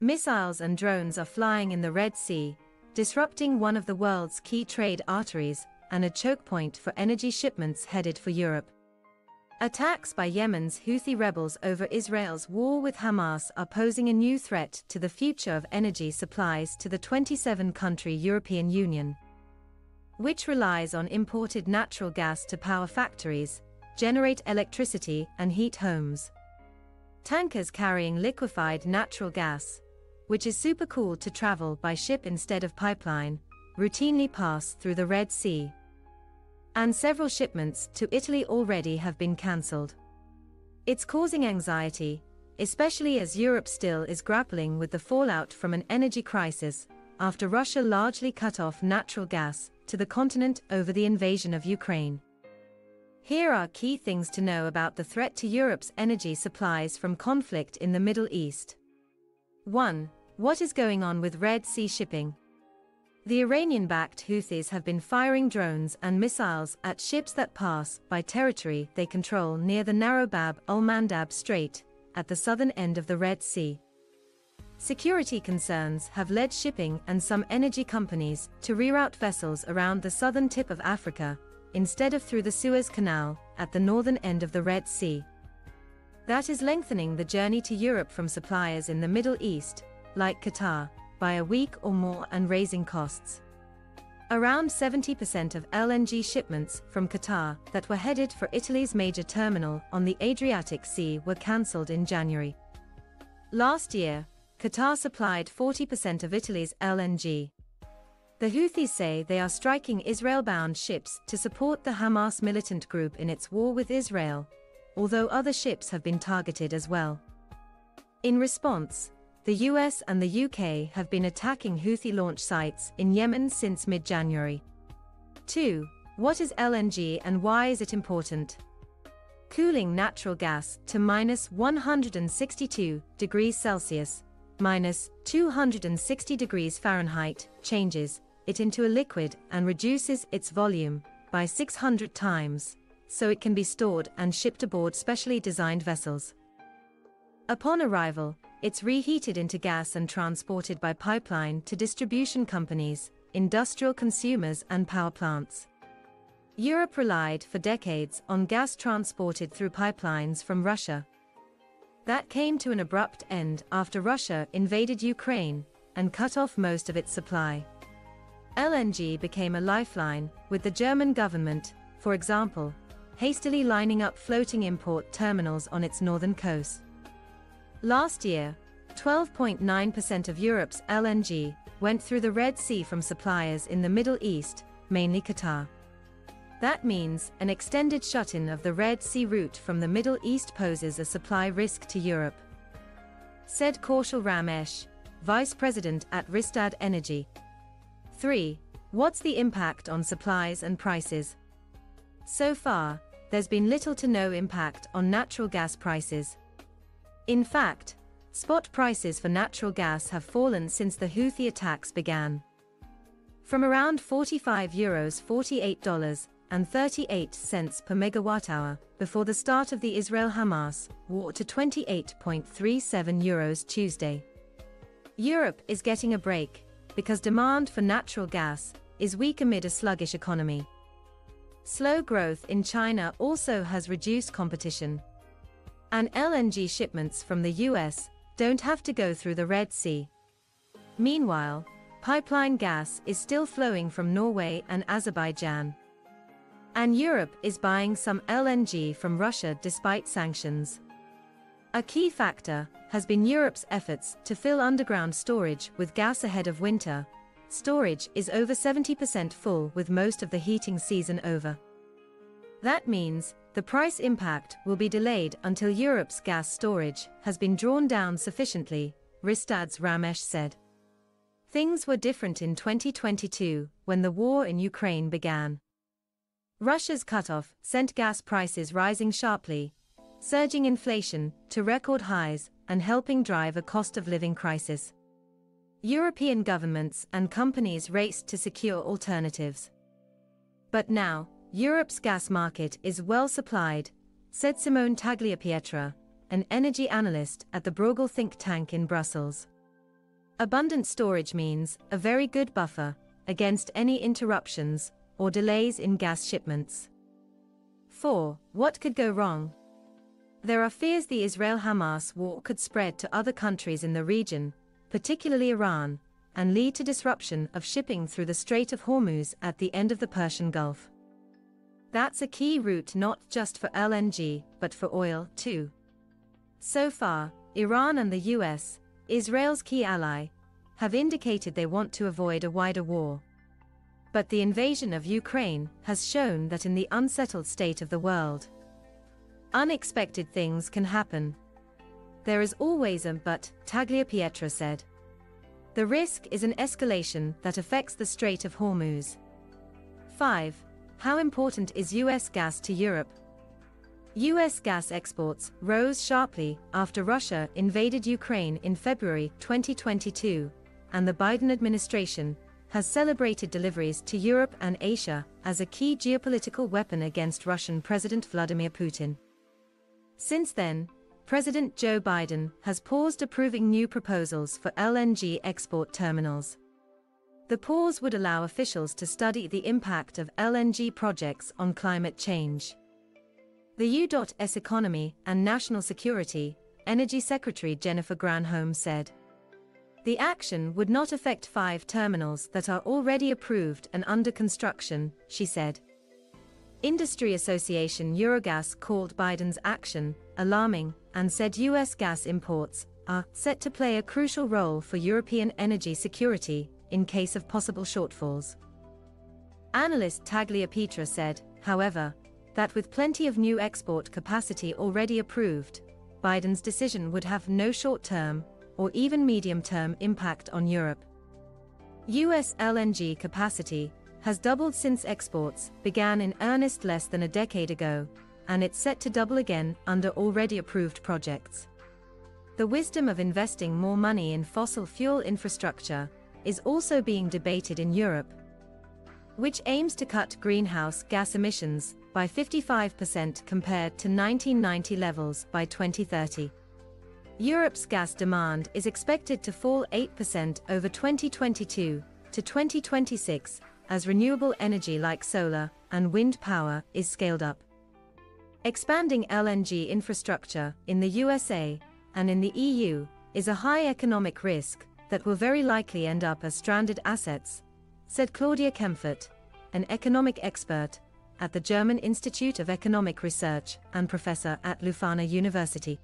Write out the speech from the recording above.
Missiles and drones are flying in the Red Sea, disrupting one of the world's key trade arteries and a choke point for energy shipments headed for Europe. Attacks by Yemen's Houthi rebels over Israel's war with Hamas are posing a new threat to the future of energy supplies to the 27-country European Union, which relies on imported natural gas to power factories, generate electricity, and heat homes. Tankers carrying liquefied natural gas, which is super cool to travel by ship instead of pipeline, routinely pass through the Red Sea. And several shipments to Italy already have been cancelled. It's causing anxiety, especially as Europe still is grappling with the fallout from an energy crisis after Russia largely cut off natural gas to the continent over the invasion of Ukraine. Here are key things to know about the threat to Europe's energy supplies from conflict in the Middle East. 1. What is going on with Red Sea shipping? The Iranian-backed Houthis have been firing drones and missiles at ships that pass by territory they control near the narrow Bab al-Mandab Strait, at the southern end of the Red Sea. Security concerns have led shipping and some energy companies to reroute vessels around the southern tip of Africa, instead of through the Suez Canal, at the northern end of the Red Sea. That is lengthening the journey to Europe from suppliers in the Middle East, like Qatar, by a week or more and raising costs. Around 70% of LNG shipments from Qatar that were headed for Italy's major terminal on the Adriatic Sea were cancelled in January. Last year, Qatar supplied 40% of Italy's LNG. The Houthis say they are striking Israel-bound ships to support the Hamas militant group in its war with Israel, although other ships have been targeted as well. In response, the US and the UK have been attacking Houthi launch sites in Yemen since mid-January. 2. What is LNG and why is it important? Cooling natural gas to -162 degrees Celsius, -260 degrees Fahrenheit, changes it into a liquid and reduces its volume by 600 times, so it can be stored and shipped aboard specially designed vessels. Upon arrival, it's reheated into gas and transported by pipeline to distribution companies, industrial consumers and power plants. Europe relied for decades on gas transported through pipelines from Russia. That came to an abrupt end after Russia invaded Ukraine and cut off most of its supply. LNG became a lifeline, with the German government, for example, hastily lining up floating import terminals on its northern coast. Last year, 12.9% of Europe's LNG went through the Red Sea from suppliers in the Middle East, mainly Qatar. That means an extended shut-in of the Red Sea route from the Middle East poses a supply risk to Europe, said 𝐋𝐈𝐊𝐄, Vice President at Rystad Energy. 3. What's the impact on supplies and prices? So far, there's been little to no impact on natural gas prices. In fact, spot prices for natural gas have fallen since the Houthi attacks began. From around €45 $48.38 per megawatt-hour before the start of the Israel-Hamas war to €28.37 Tuesday. Europe is getting a break, because demand for natural gas is weak amid a sluggish economy. Slow growth in China also has reduced competition. And LNG shipments from the US don't have to go through the Red Sea. Meanwhile, pipeline gas is still flowing from Norway and Azerbaijan. And Europe is buying some LNG from Russia despite sanctions. A key factor has been Europe's efforts to fill underground storage with gas ahead of winter. Storage is over 70% full with most of the heating season over. That means the price impact will be delayed until Europe's gas storage has been drawn down sufficiently, Rystad's Ramesh said. Things were different in 2022, when the war in Ukraine began. Russia's cutoff sent gas prices rising sharply, surging inflation to record highs and helping drive a cost-of-living crisis. European governments and companies raced to secure alternatives. But now, Europe's gas market is well supplied, said Simone Tagliapietra, an energy analyst at the Bruegel think tank in Brussels. Abundant storage means a very good buffer against any interruptions or delays in gas shipments. 4. What could go wrong? There are fears the Israel-Hamas war could spread to other countries in the region, particularly Iran, and lead to disruption of shipping through the Strait of Hormuz at the end of the Persian Gulf. That's a key route not just for LNG, but for oil, too. So far, Iran and the US, Israel's key ally, have indicated they want to avoid a wider war. But the invasion of Ukraine has shown that in the unsettled state of the world, unexpected things can happen. There is always a but, Tagliapietra said. The risk is an escalation that affects the Strait of Hormuz. 5. How important is US gas to Europe? US gas exports rose sharply after Russia invaded Ukraine in February 2022, and the Biden administration has celebrated deliveries to Europe and Asia as a key geopolitical weapon against Russian President Vladimir Putin. Since then, President Joe Biden has paused approving new proposals for LNG export terminals. The pause would allow officials to study the impact of LNG projects on climate change. The U.S. Economy and National Security, Energy Secretary Jennifer Granholm said. The action would not affect 5 terminals that are already approved and under construction, she said. Industry association Eurogas called Biden's action alarming and said US gas imports are set to play a crucial role for European energy security in case of possible shortfalls. Analyst Tagliapietra said, however, that with plenty of new export capacity already approved, Biden's decision would have no short-term or even medium-term impact on Europe. US LNG capacity has doubled since exports began in earnest less than a decade ago, and it's set to double again under already approved projects. The wisdom of investing more money in fossil fuel infrastructure is also being debated in Europe, which aims to cut greenhouse gas emissions by 55% compared to 1990 levels by 2030. Europe's gas demand is expected to fall 8% over 2022 to 2026 as renewable energy like solar and wind power is scaled up. Expanding LNG infrastructure in the USA and in the EU is a high economic risk that will very likely end up as stranded assets, said Claudia Kempfert, an economic expert at the German Institute of Economic Research and professor at Leuphana University.